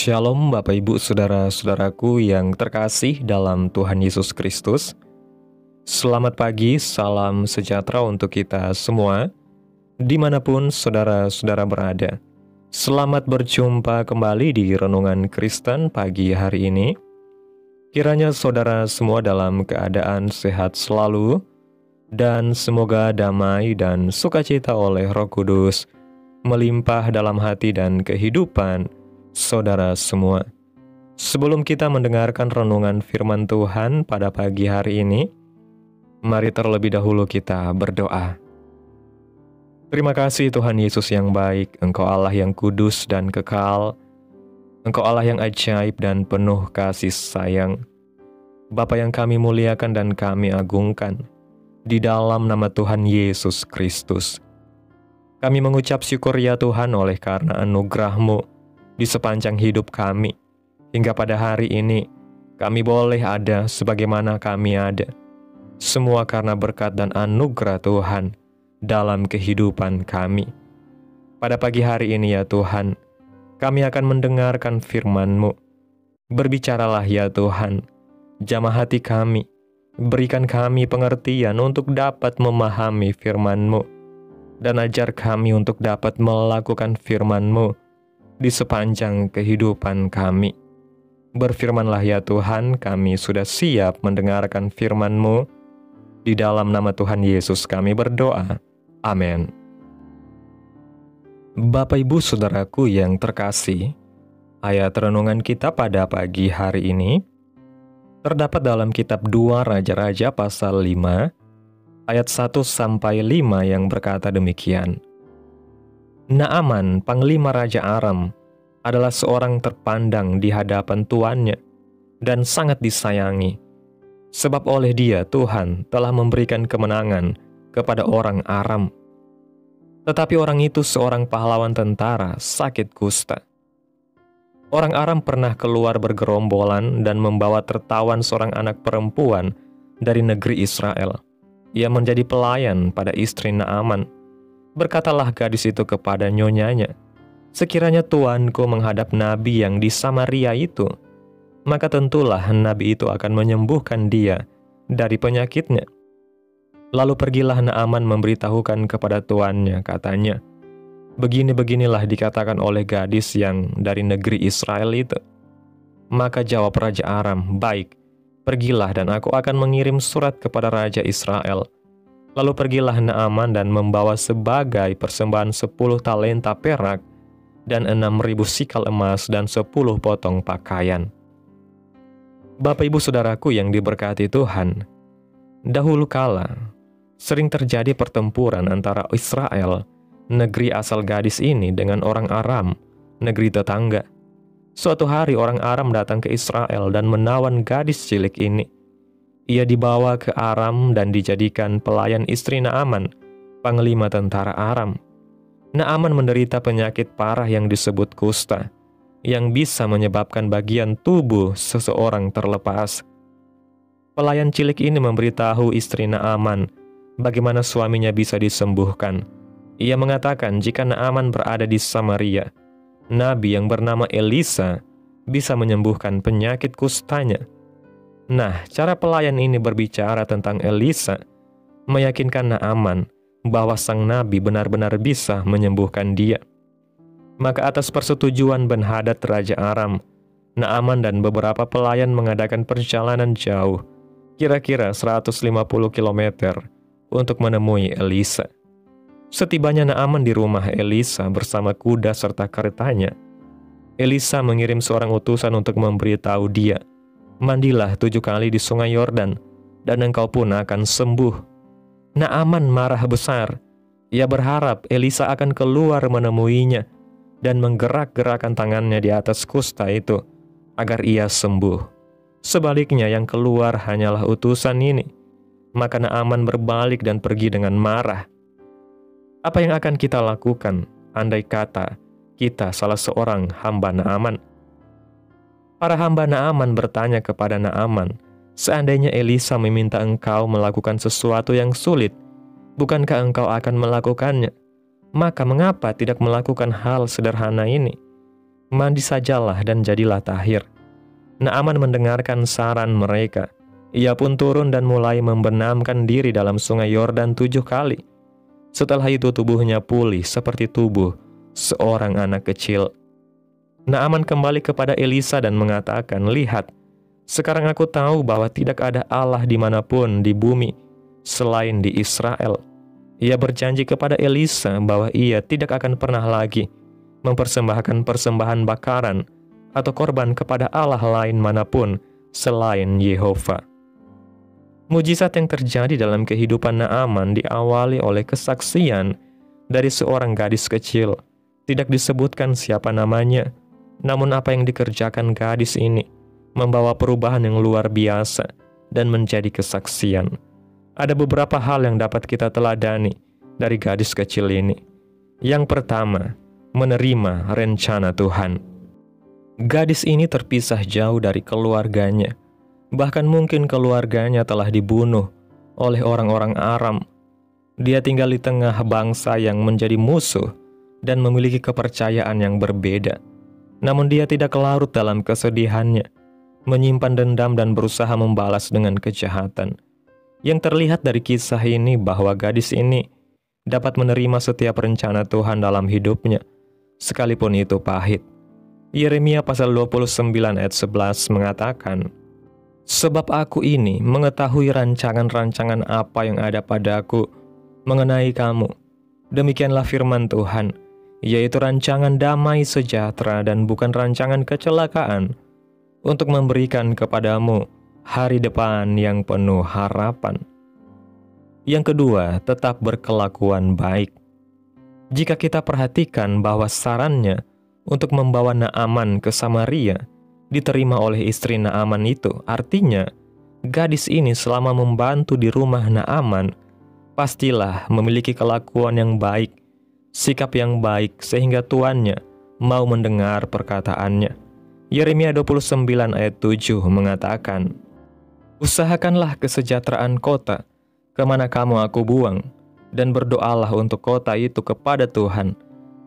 Shalom Bapak Ibu Saudara-saudaraku yang terkasih dalam Tuhan Yesus Kristus. Selamat pagi, salam sejahtera untuk kita semua, dimanapun saudara-saudara berada. Selamat berjumpa kembali di Renungan Kristen pagi hari ini. Kiranya saudara semua dalam keadaan sehat selalu, dan semoga damai dan sukacita oleh Roh Kudus melimpah dalam hati dan kehidupan saudara semua. Sebelum kita mendengarkan renungan firman Tuhan pada pagi hari ini, mari terlebih dahulu kita berdoa. Terima kasih Tuhan Yesus yang baik, Engkau Allah yang kudus dan kekal, Engkau Allah yang ajaib dan penuh kasih sayang. Bapa yang kami muliakan dan kami agungkan, di dalam nama Tuhan Yesus Kristus. Kami mengucap syukur ya Tuhan oleh karena anugerah-Mu di sepanjang hidup kami. Hingga pada hari ini, kami boleh ada sebagaimana kami ada. Semua karena berkat dan anugerah Tuhan dalam kehidupan kami. Pada pagi hari ini ya Tuhan, kami akan mendengarkan firman-Mu. Berbicaralah ya Tuhan, jamah hati kami, berikan kami pengertian untuk dapat memahami firman-Mu, dan ajar kami untuk dapat melakukan firman-Mu di sepanjang kehidupan kami. Berfirmanlah ya Tuhan, kami sudah siap mendengarkan firman-Mu. Di dalam nama Tuhan Yesus kami berdoa. Amin. Bapak Ibu Saudaraku yang terkasih, ayat renungan kita pada pagi hari ini terdapat dalam kitab 2 Raja-Raja pasal 5, ayat 1-5 yang berkata demikian. Naaman, panglima Raja Aram, adalah seorang terpandang di hadapan tuannya dan sangat disayangi, sebab oleh dia Tuhan telah memberikan kemenangan kepada orang Aram. Tetapi orang itu seorang pahlawan tentara sakit kusta. Orang Aram pernah keluar bergerombolan dan membawa tertawan seorang anak perempuan dari negeri Israel. Ia menjadi pelayan pada istri Naaman. Berkatalah gadis itu kepada nyonyanya, sekiranya tuanku menghadap nabi yang di Samaria itu, maka tentulah nabi itu akan menyembuhkan dia dari penyakitnya. Lalu pergilah Naaman memberitahukan kepada tuannya, katanya, begini-beginilah dikatakan oleh gadis yang dari negeri Israel itu. Maka jawab Raja Aram, baik, pergilah dan aku akan mengirim surat kepada Raja Israel. Lalu pergilah Naaman dan membawa sebagai persembahan 10 talenta perak dan 6.000 sikal emas dan 10 potong pakaian. Bapak Ibu Saudaraku yang diberkati Tuhan, dahulu kala sering terjadi pertempuran antara Israel, negeri asal gadis ini, dengan orang Aram, negeri tetangga. Suatu hari orang Aram datang ke Israel dan menawan gadis cilik ini. Ia dibawa ke Aram dan dijadikan pelayan istri Naaman, panglima tentara Aram. Naaman menderita penyakit parah yang disebut kusta, yang bisa menyebabkan bagian tubuh seseorang terlepas. Pelayan cilik ini memberitahu istri Naaman bagaimana suaminya bisa disembuhkan. Ia mengatakan jika Naaman berada di Samaria, nabi yang bernama Elisa bisa menyembuhkan penyakit kustanya. Nah, cara pelayan ini berbicara tentang Elisa meyakinkan Naaman bahwa sang nabi benar-benar bisa menyembuhkan dia. Maka atas persetujuan Ben-Hadad Raja Aram, Naaman dan beberapa pelayan mengadakan perjalanan jauh, kira-kira 150 km, untuk menemui Elisa. Setibanya Naaman di rumah Elisa bersama kuda serta keretanya, Elisa mengirim seorang utusan untuk memberitahu dia, mandilah 7 kali di sungai Yordan, dan engkau pun akan sembuh. Naaman marah besar. Ia berharap Elisa akan keluar menemuinya dan menggerak-gerakkan tangannya di atas kusta itu agar ia sembuh. Sebaliknya yang keluar hanyalah utusan ini. Maka Naaman berbalik dan pergi dengan marah. Apa yang akan kita lakukan andai kata kita salah seorang hamba Naaman? Para hamba Naaman bertanya kepada Naaman, seandainya Elisa meminta engkau melakukan sesuatu yang sulit, bukankah engkau akan melakukannya? Maka mengapa tidak melakukan hal sederhana ini? Mandi sajalah dan jadilah tahir." Naaman mendengarkan saran mereka. Ia pun turun dan mulai membenamkan diri dalam sungai Yordan 7 kali. Setelah itu tubuhnya pulih seperti tubuh seorang anak kecil. Naaman kembali kepada Elisa dan mengatakan, "Lihat, sekarang aku tahu bahwa tidak ada Allah dimanapun di bumi selain di Israel." Ia berjanji kepada Elisa bahwa ia tidak akan pernah lagi mempersembahkan persembahan bakaran atau korban kepada Allah lain manapun selain Yehova. Mujizat yang terjadi dalam kehidupan Naaman diawali oleh kesaksian dari seorang gadis kecil. Tidak disebutkan siapa namanya, namun apa yang dikerjakan gadis ini membawa perubahan yang luar biasa dan menjadi kesaksian. Ada beberapa hal yang dapat kita teladani dari gadis kecil ini. Yang pertama, menerima rencana Tuhan. Gadis ini terpisah jauh dari keluarganya. Bahkan mungkin keluarganya telah dibunuh oleh orang-orang Aram. Dia tinggal di tengah bangsa yang menjadi musuh dan memiliki kepercayaan yang berbeda. Namun dia tidak larut dalam kesedihannya, menyimpan dendam dan berusaha membalas dengan kejahatan. Yang terlihat dari kisah ini bahwa gadis ini dapat menerima setiap rencana Tuhan dalam hidupnya, sekalipun itu pahit. Yeremia pasal 29 ayat 11 mengatakan, "Sebab aku ini mengetahui rancangan-rancangan apa yang ada padaku mengenai kamu. Demikianlah firman Tuhan, yaitu rancangan damai sejahtera dan bukan rancangan kecelakaan, untuk memberikan kepadamu hari depan yang penuh harapan." Yang kedua, tetap berkelakuan baik. Jika kita perhatikan bahwa sarannya untuk membawa Naaman ke Samaria diterima oleh istri Naaman itu, artinya gadis ini selama membantu di rumah Naaman pastilah memiliki kelakuan yang baik, sikap yang baik sehingga tuannya mau mendengar perkataannya. Yeremia 29 ayat 7 mengatakan, "Usahakanlah kesejahteraan kota kemana kamu aku buang, dan berdoalah untuk kota itu kepada Tuhan,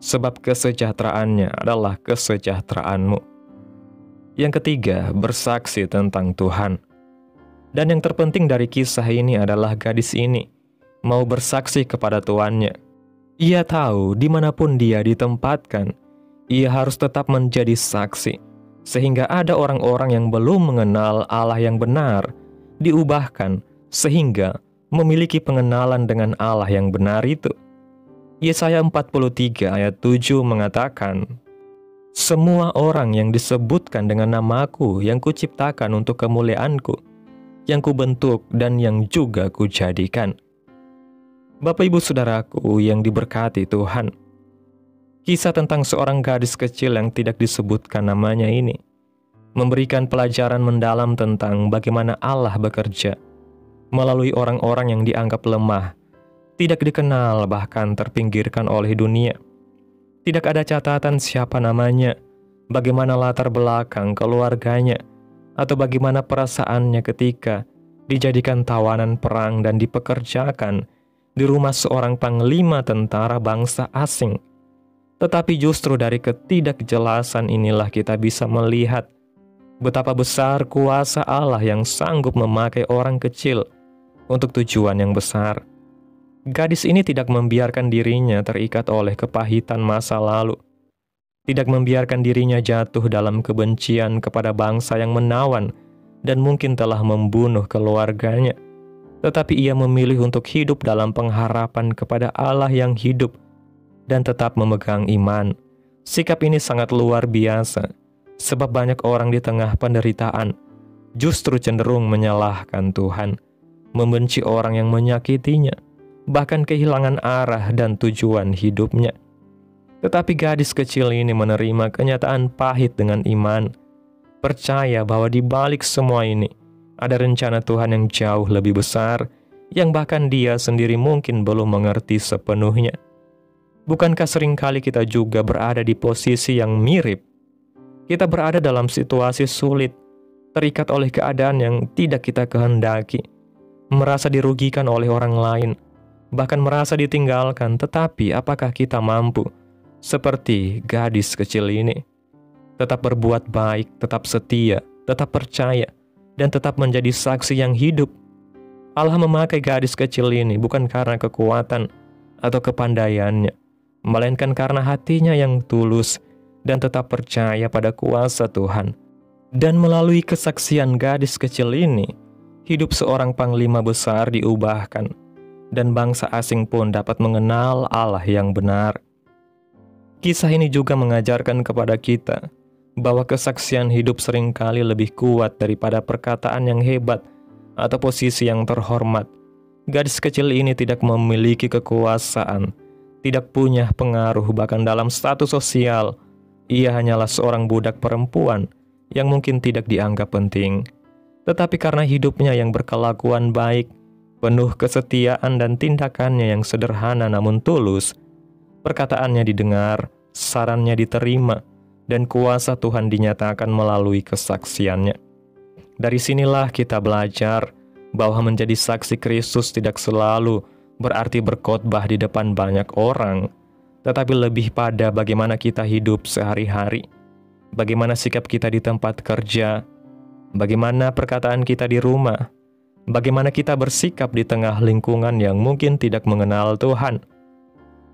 sebab kesejahteraannya adalah kesejahteraanmu." Yang ketiga, bersaksi tentang Tuhan. Dan yang terpenting dari kisah ini adalah gadis ini mau bersaksi kepada tuannya. Ia tahu dimanapun dia ditempatkan, ia harus tetap menjadi saksi, sehingga ada orang-orang yang belum mengenal Allah yang benar, diubahkan sehingga memiliki pengenalan dengan Allah yang benar itu. Yesaya 43 ayat 7 mengatakan, "Semua orang yang disebutkan dengan namaku yang kuciptakan untuk kemuliaanku, yang kubentuk dan yang juga kujadikan." Bapak ibu saudaraku yang diberkati Tuhan, kisah tentang seorang gadis kecil yang tidak disebutkan namanya ini memberikan pelajaran mendalam tentang bagaimana Allah bekerja melalui orang-orang yang dianggap lemah, tidak dikenal, bahkan terpinggirkan oleh dunia. Tidak ada catatan siapa namanya, bagaimana latar belakang keluarganya, atau bagaimana perasaannya ketika dijadikan tawanan perang dan dipekerjakan di rumah seorang panglima tentara bangsa asing. Tetapi justru dari ketidakjelasan inilah kita bisa melihat betapa besar kuasa Allah yang sanggup memakai orang kecil untuk tujuan yang besar. Gadis ini tidak membiarkan dirinya terikat oleh kepahitan masa lalu, tidak membiarkan dirinya jatuh dalam kebencian kepada bangsa yang menawan dan mungkin telah membunuh keluarganya, tetapi ia memilih untuk hidup dalam pengharapan kepada Allah yang hidup dan tetap memegang iman. Sikap ini sangat luar biasa, sebab banyak orang di tengah penderitaan justru cenderung menyalahkan Tuhan, membenci orang yang menyakitinya, bahkan kehilangan arah dan tujuan hidupnya. Tetapi gadis kecil ini menerima kenyataan pahit dengan iman, percaya bahwa di balik semua ini ada rencana Tuhan yang jauh lebih besar, yang bahkan dia sendiri mungkin belum mengerti sepenuhnya. Bukankah seringkali kita juga berada di posisi yang mirip? Kita berada dalam situasi sulit, terikat oleh keadaan yang tidak kita kehendaki, merasa dirugikan oleh orang lain, bahkan merasa ditinggalkan, tetapi apakah kita mampu seperti gadis kecil ini? tetap berbuat baik, tetap setia, tetap percaya, dan tetap menjadi saksi yang hidup. Allah memakai gadis kecil ini bukan karena kekuatan atau kepandaiannya, melainkan karena hatinya yang tulus dan tetap percaya pada kuasa Tuhan. Dan melalui kesaksian gadis kecil ini, hidup seorang panglima besar diubahkan, dan bangsa asing pun dapat mengenal Allah yang benar. Kisah ini juga mengajarkan kepada kita bahwa kesaksian hidup seringkali lebih kuat daripada perkataan yang hebat atau posisi yang terhormat. Gadis kecil ini tidak memiliki kekuasaan, tidak punya pengaruh bahkan dalam status sosial. Ia hanyalah seorang budak perempuan yang mungkin tidak dianggap penting. Tetapi karena hidupnya yang berkelakuan baik, penuh kesetiaan dan tindakannya yang sederhana namun tulus, perkataannya didengar, sarannya diterima, dan kuasa Tuhan dinyatakan melalui kesaksiannya. Dari sinilah kita belajar bahwa menjadi saksi Kristus tidak selalu berarti berkhotbah di depan banyak orang, tetapi lebih pada bagaimana kita hidup sehari-hari, bagaimana sikap kita di tempat kerja, bagaimana perkataan kita di rumah, bagaimana kita bersikap di tengah lingkungan yang mungkin tidak mengenal Tuhan.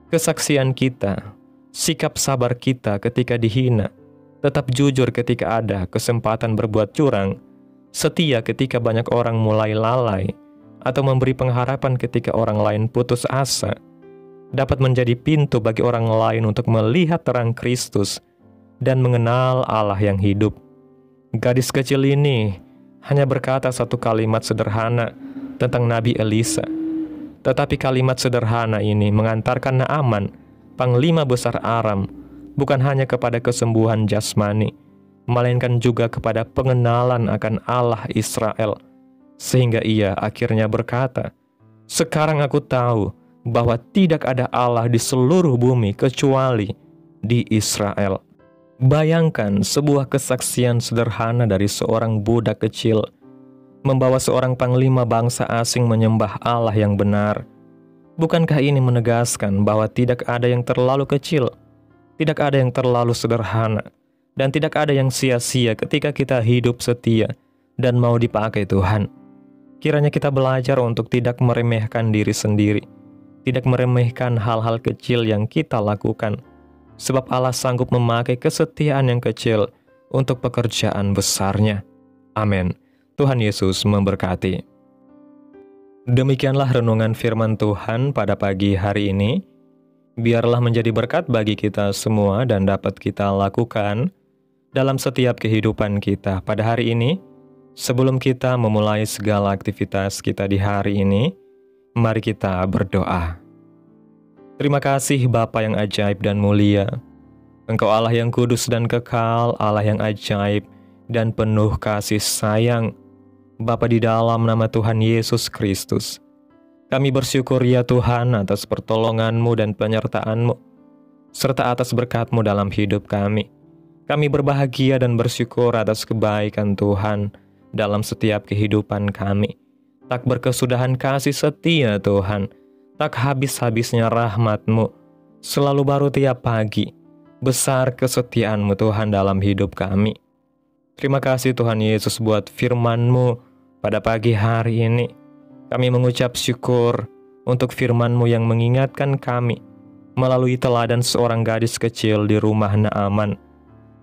Kesaksian kita, sikap sabar kita ketika dihina, tetap jujur ketika ada kesempatan berbuat curang, setia ketika banyak orang mulai lalai, atau memberi pengharapan ketika orang lain putus asa, dapat menjadi pintu bagi orang lain untuk melihat terang Kristus dan mengenal Allah yang hidup. Gadis kecil ini hanya berkata satu kalimat sederhana tentang Nabi Elisa, tetapi kalimat sederhana ini mengantarkan Naaman, panglima besar Aram, bukan hanya kepada kesembuhan jasmani, melainkan juga kepada pengenalan akan Allah Israel, sehingga ia akhirnya berkata, "Sekarang aku tahu bahwa tidak ada Allah di seluruh bumi kecuali di Israel." Bayangkan sebuah kesaksian sederhana dari seorang budak kecil membawa seorang panglima bangsa asing menyembah Allah yang benar. Bukankah ini menegaskan bahwa tidak ada yang terlalu kecil, tidak ada yang terlalu sederhana, dan tidak ada yang sia-sia ketika kita hidup setia dan mau dipakai Tuhan? Kiranya kita belajar untuk tidak meremehkan diri sendiri, tidak meremehkan hal-hal kecil yang kita lakukan, sebab Allah sanggup memakai kesetiaan yang kecil untuk pekerjaan besarnya. Amin. Tuhan Yesus memberkati. Demikianlah renungan firman Tuhan pada pagi hari ini. Biarlah menjadi berkat bagi kita semua dan dapat kita lakukan dalam setiap kehidupan kita pada hari ini. Sebelum kita memulai segala aktivitas kita di hari ini, mari kita berdoa. Terima kasih Bapa yang ajaib dan mulia. Engkau Allah yang kudus dan kekal, Allah yang ajaib dan penuh kasih sayang. Bapa, di dalam nama Tuhan Yesus Kristus, kami bersyukur ya Tuhan atas pertolongan-Mu dan penyertaan-Mu, serta atas berkat-Mu dalam hidup kami. Kami berbahagia dan bersyukur atas kebaikan Tuhan dalam setiap kehidupan kami. Tak berkesudahan kasih setia Tuhan, tak habis-habisnya rahmat-Mu, selalu baru tiap pagi. Besar kesetiaan-Mu Tuhan dalam hidup kami. Terima kasih Tuhan Yesus buat firman-Mu pada pagi hari ini. Kami mengucap syukur untuk firman-Mu yang mengingatkan kami melalui teladan seorang gadis kecil di rumah Naaman,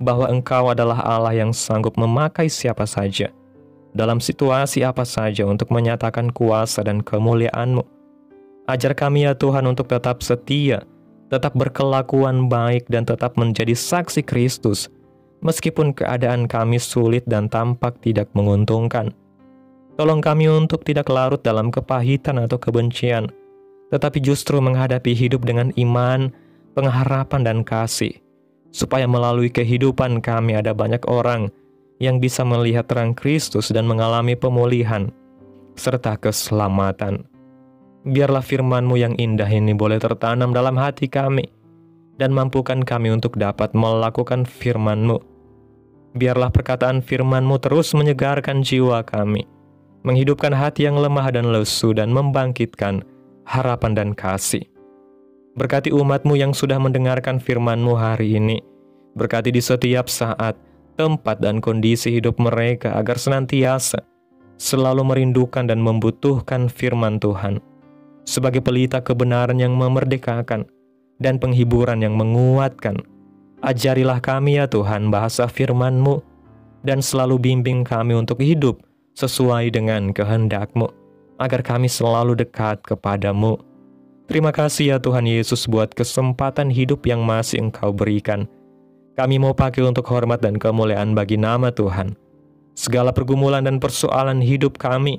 bahwa Engkau adalah Allah yang sanggup memakai siapa saja, dalam situasi apa saja untuk menyatakan kuasa dan kemuliaan-Mu. Ajar kami ya Tuhan untuk tetap setia, tetap berkelakuan baik dan tetap menjadi saksi Kristus, meskipun keadaan kami sulit dan tampak tidak menguntungkan. Tolong kami untuk tidak larut dalam kepahitan atau kebencian, tetapi justru menghadapi hidup dengan iman, pengharapan dan kasih, supaya melalui kehidupan kami ada banyak orang yang bisa melihat terang Kristus dan mengalami pemulihan, serta keselamatan. Biarlah firman-Mu yang indah ini boleh tertanam dalam hati kami, dan mampukan kami untuk dapat melakukan firman-Mu. Biarlah perkataan firman-Mu terus menyegarkan jiwa kami, menghidupkan hati yang lemah dan lesu, dan membangkitkan harapan dan kasih. Berkati umat-Mu yang sudah mendengarkan firman-Mu hari ini, Berkati di setiap saat, tempat dan kondisi hidup mereka agar senantiasa selalu merindukan dan membutuhkan firman Tuhan sebagai pelita kebenaran yang memerdekakan dan penghiburan yang menguatkan. Ajarilah kami ya Tuhan bahasa firman-Mu, dan selalu bimbing kami untuk hidup sesuai dengan kehendak-Mu, agar kami selalu dekat kepadamu. Terima kasih ya Tuhan Yesus buat kesempatan hidup yang masih Engkau berikan. Kami mau pakai untuk hormat dan kemuliaan bagi nama Tuhan. Segala pergumulan dan persoalan hidup kami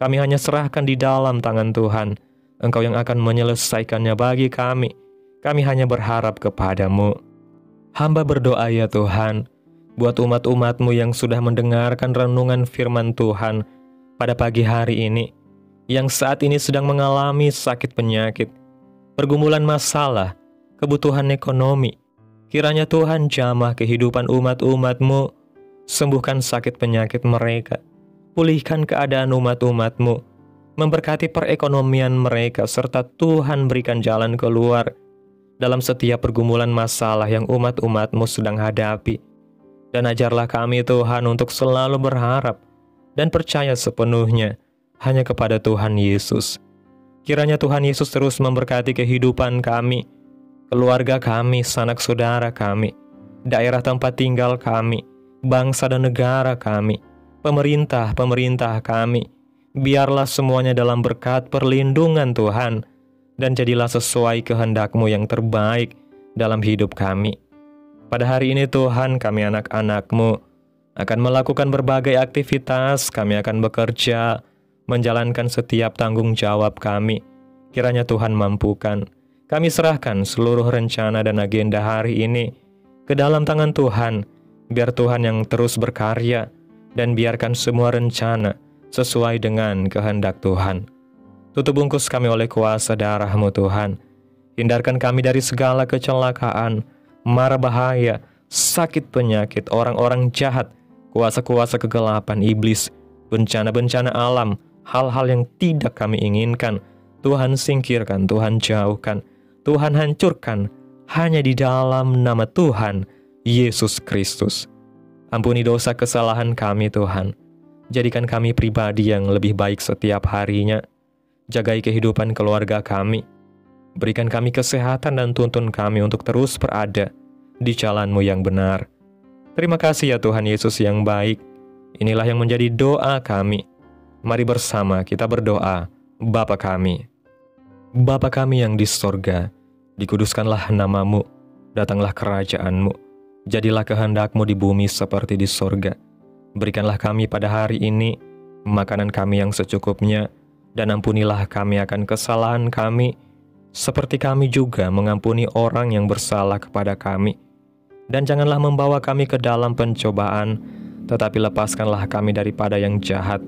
hanya serahkan di dalam tangan Tuhan. Engkau yang akan menyelesaikannya bagi kami. Kami hanya berharap kepadamu. Hamba berdoa ya Tuhan, buat umat-umat-Mu yang sudah mendengarkan renungan firman Tuhan pada pagi hari ini, yang saat ini sedang mengalami sakit penyakit, pergumulan masalah, kebutuhan ekonomi. Kiranya Tuhan jamah kehidupan umat-umat-Mu, sembuhkan sakit penyakit mereka, pulihkan keadaan umat-umat-Mu, memberkati perekonomian mereka, serta Tuhan berikan jalan keluar dalam setiap pergumulan masalah yang umat-umat-Mu sedang hadapi. Dan ajarlah kami Tuhan untuk selalu berharap dan percaya sepenuhnya hanya kepada Tuhan Yesus. Kiranya Tuhan Yesus terus memberkati kehidupan kami, keluarga kami, sanak saudara kami, daerah tempat tinggal kami, bangsa dan negara kami, pemerintah kami. Biarlah semuanya dalam berkat perlindungan Tuhan, dan jadilah sesuai kehendak-Mu yang terbaik dalam hidup kami. Pada hari ini Tuhan, kami anak-anak-Mu akan melakukan berbagai aktivitas, kami akan bekerja, menjalankan setiap tanggung jawab kami. Kiranya Tuhan mampukan. Kami serahkan seluruh rencana dan agenda hari ini ke dalam tangan Tuhan. Biar Tuhan yang terus berkarya, dan biarkan semua rencana sesuai dengan kehendak Tuhan. Tutup bungkus kami oleh kuasa darah-Mu Tuhan. Hindarkan kami dari segala kecelakaan, mara bahaya, sakit penyakit, orang-orang jahat, kuasa-kuasa kegelapan iblis, bencana-bencana alam, hal-hal yang tidak kami inginkan. Tuhan singkirkan, Tuhan jauhkan, Tuhan hancurkan, hanya di dalam nama Tuhan Yesus Kristus. Ampuni dosa kesalahan kami Tuhan. Jadikan kami pribadi yang lebih baik setiap harinya. Jagai kehidupan keluarga kami. Berikan kami kesehatan dan tuntun kami untuk terus berada di jalan-Mu yang benar. Terima kasih ya Tuhan Yesus yang baik. Inilah yang menjadi doa kami. Mari bersama kita berdoa. Bapa kami. Bapa kami yang di sorga, dikuduskanlah nama-Mu, datanglah kerajaan-Mu, jadilah kehendak-Mu di bumi seperti di sorga. Berikanlah kami pada hari ini makanan kami yang secukupnya, dan ampunilah kami akan kesalahan kami, seperti kami juga mengampuni orang yang bersalah kepada kami. Dan janganlah membawa kami ke dalam pencobaan, tetapi lepaskanlah kami daripada yang jahat,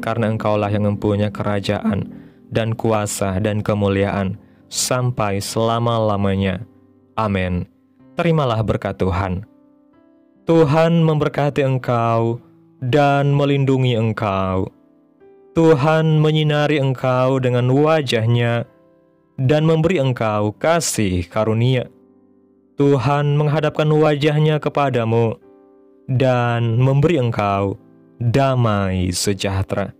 karena Engkaulah yang mempunyai kerajaan, dan kuasa, dan kemuliaan, sampai selama-lamanya. Amin. Terimalah berkat Tuhan. Tuhan memberkati engkau dan melindungi engkau. Tuhan menyinari engkau dengan wajah-Nya dan memberi engkau kasih karunia. Tuhan menghadapkan wajah-Nya kepadamu dan memberi engkau damai sejahtera.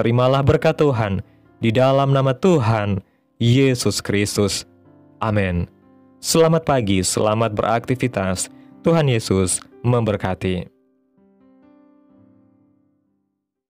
Terimalah berkat Tuhan di dalam nama Tuhan Yesus Kristus. Amin. Selamat pagi, selamat beraktivitas. Tuhan Yesus memberkati.